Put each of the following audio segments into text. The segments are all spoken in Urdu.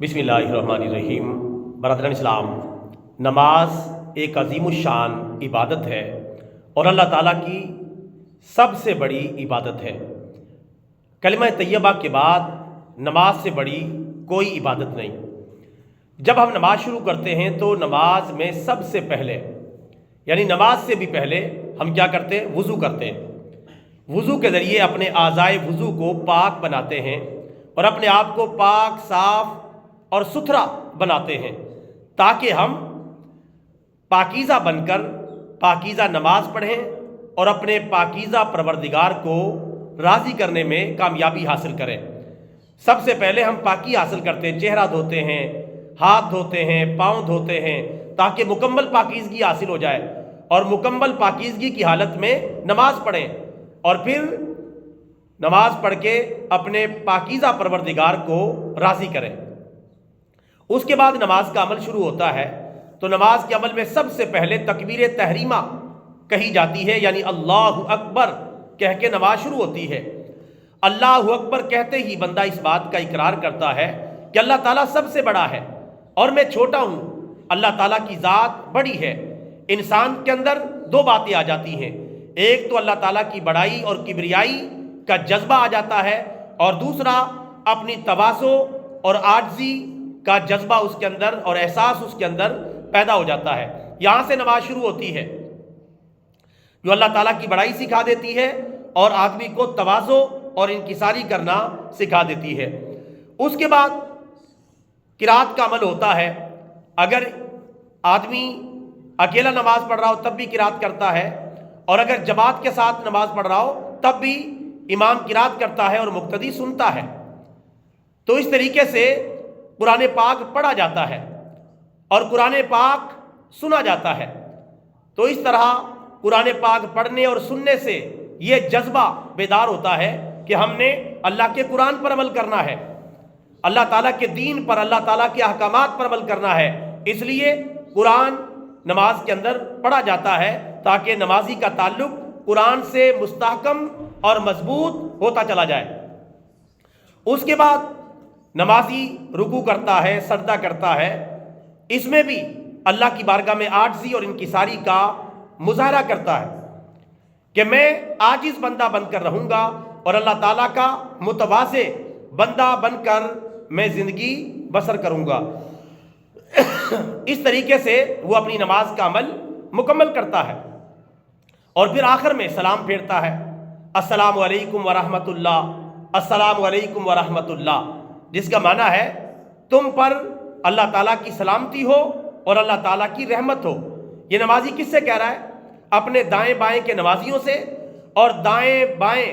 بسم اللہ الرحمن الرحیم۔ برادران اسلام، نماز ایک عظیم الشان عبادت ہے اور اللہ تعالیٰ کی سب سے بڑی عبادت ہے۔ کلمہ طیبہ کے بعد نماز سے بڑی کوئی عبادت نہیں۔ جب ہم نماز شروع کرتے ہیں تو نماز میں سب سے پہلے یعنی نماز سے بھی پہلے ہم کیا کرتے ہیں؟ وضو کرتے ہیں۔ وضو کے ذریعے اپنے اعضائے وضو کو پاک بناتے ہیں اور اپنے آپ کو پاک، صاف اور ستھرا بناتے ہیں تاکہ ہم پاکیزہ بن کر پاکیزہ نماز پڑھیں اور اپنے پاکیزہ پروردگار کو راضی کرنے میں کامیابی حاصل کریں۔ سب سے پہلے ہم پاکی حاصل کرتے ہیں، چہرہ دھوتے ہیں، ہاتھ دھوتے ہیں، پاؤں دھوتے ہیں تاکہ مکمل پاکیزگی حاصل ہو جائے اور مکمل پاکیزگی کی حالت میں نماز پڑھیں اور پھر نماز پڑھ کے اپنے پاکیزہ پروردگار کو راضی کریں۔ اس کے بعد نماز کا عمل شروع ہوتا ہے تو نماز کے عمل میں سب سے پہلے تکبیر تحریمہ کہی جاتی ہے، یعنی اللہ اکبر کہہ کے نماز شروع ہوتی ہے۔ اللہ اکبر کہتے ہی بندہ اس بات کا اقرار کرتا ہے کہ اللہ تعالیٰ سب سے بڑا ہے اور میں چھوٹا ہوں۔ اللہ تعالیٰ کی ذات بڑی ہے۔ انسان کے اندر دو باتیں آ جاتی ہیں، ایک تو اللہ تعالیٰ کی بڑائی اور کبریائی کا جذبہ آ جاتا ہے اور دوسرا اپنی تواضع اور عاجزی کا جذبہ اس کے اندر اور احساس اس کے اندر پیدا ہو جاتا ہے۔ یہاں سے نماز شروع ہوتی ہے جو اللہ تعالیٰ کی بڑائی سکھا دیتی ہے اور آدمی کو تواضع اور انکساری کرنا سکھا دیتی ہے۔ اس کے بعد قرات کا عمل ہوتا ہے۔ اگر آدمی اکیلا نماز پڑھ رہا ہو تب بھی قرات کرتا ہے اور اگر جماعت کے ساتھ نماز پڑھ رہا ہو تب بھی امام قرات کرتا ہے اور مقتدی سنتا ہے۔ تو اس طریقے سے قرآن پاک پڑھا جاتا ہے اور قرآن پاک سنا جاتا ہے۔ تو اس طرح قرآن پاک پڑھنے اور سننے سے یہ جذبہ بیدار ہوتا ہے کہ ہم نے اللہ کے قرآن پر عمل کرنا ہے، اللہ تعالیٰ کے دین پر، اللہ تعالیٰ کے احکامات پر عمل کرنا ہے۔ اس لیے قرآن نماز کے اندر پڑھا جاتا ہے تاکہ نمازی کا تعلق قرآن سے مستحکم اور مضبوط ہوتا چلا جائے۔ اس کے بعد نمازی رکوع کرتا ہے، سجدہ کرتا ہے۔ اس میں بھی اللہ کی بارگاہ میں عاجزی اور انکساری کا مظاہرہ کرتا ہے کہ میں عاجز بندہ بن کر رہوں گا اور اللہ تعالیٰ کا متواضع بندہ بن کر میں زندگی بسر کروں گا۔ اس طریقے سے وہ اپنی نماز کا عمل مکمل کرتا ہے اور پھر آخر میں سلام پھیرتا ہے، السلام علیکم ورحمۃ اللہ، السلام علیکم ورحمۃ اللہ، جس کا معنی ہے تم پر اللہ تعالیٰ کی سلامتی ہو اور اللہ تعالیٰ کی رحمت ہو۔ یہ نمازی کس سے کہہ رہا ہے؟ اپنے دائیں بائیں کے نمازیوں سے اور دائیں بائیں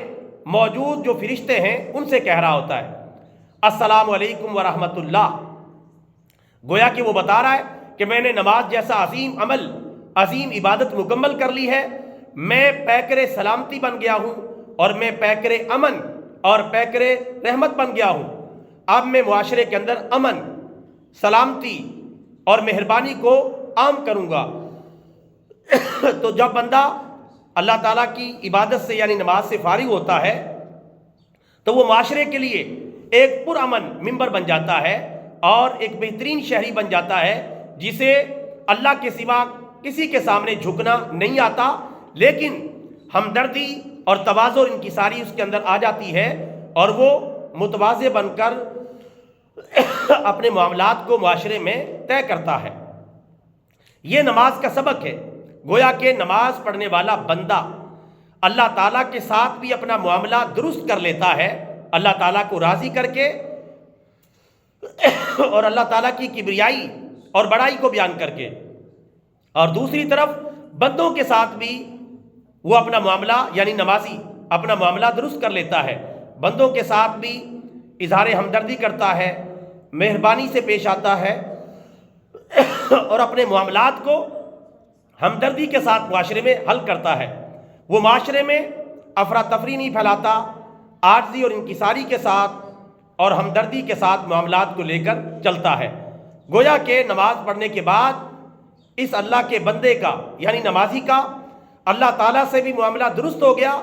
موجود جو فرشتے ہیں ان سے کہہ رہا ہوتا ہے السلام علیکم ورحمۃ اللہ۔ گویا کہ وہ بتا رہا ہے کہ میں نے نماز جیسا عظیم عمل، عظیم عبادت مکمل کر لی ہے، میں پیکر سلامتی بن گیا ہوں اور میں پیکر امن اور پیکر رحمت بن گیا ہوں۔ اب میں معاشرے کے اندر امن، سلامتی اور مہربانی کو عام کروں گا۔ تو جب بندہ اللہ تعالیٰ کی عبادت سے یعنی نماز سے فارغ ہوتا ہے تو وہ معاشرے کے لیے ایک پرامن ممبر بن جاتا ہے اور ایک بہترین شہری بن جاتا ہے جسے اللہ کے سوا کسی کے سامنے جھکنا نہیں آتا، لیکن ہمدردی اور تواضع اور انکساری اس کے اندر آ جاتی ہے اور وہ متواضع بن کر اپنے معاملات کو معاشرے میں طے کرتا ہے۔ یہ نماز کا سبق ہے۔ گویا کہ نماز پڑھنے والا بندہ اللہ تعالیٰ کے ساتھ بھی اپنا معاملہ درست کر لیتا ہے، اللہ تعالیٰ کو راضی کر کے اور اللہ تعالیٰ کی کبریائی اور بڑائی کو بیان کر کے، اور دوسری طرف بندوں کے ساتھ بھی وہ اپنا معاملہ یعنی نمازی اپنا معاملہ درست کر لیتا ہے، بندوں کے ساتھ بھی اظہار ہمدردی کرتا ہے، مہربانی سے پیش آتا ہے اور اپنے معاملات کو ہمدردی کے ساتھ معاشرے میں حل کرتا ہے۔ وہ معاشرے میں افراتفری نہیں پھیلاتا، عاجزی اور انکساری کے ساتھ اور ہمدردی کے ساتھ معاملات کو لے کر چلتا ہے۔ گویا کہ نماز پڑھنے کے بعد اس اللہ کے بندے کا یعنی نمازی کا اللہ تعالیٰ سے بھی معاملہ درست ہو گیا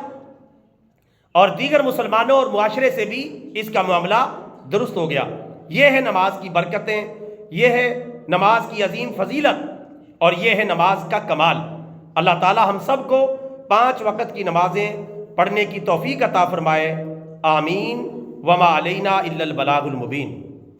اور دیگر مسلمانوں اور معاشرے سے بھی اس کا معاملہ درست ہو گیا۔ یہ ہے نماز کی برکتیں، یہ ہے نماز کی عظیم فضیلت، اور یہ ہے نماز کا کمال۔ اللہ تعالی ہم سب کو 5 وقت کی نمازیں پڑھنے کی توفیق عطا فرمائے، آمین۔ وما علینا الا البلاغ المبین۔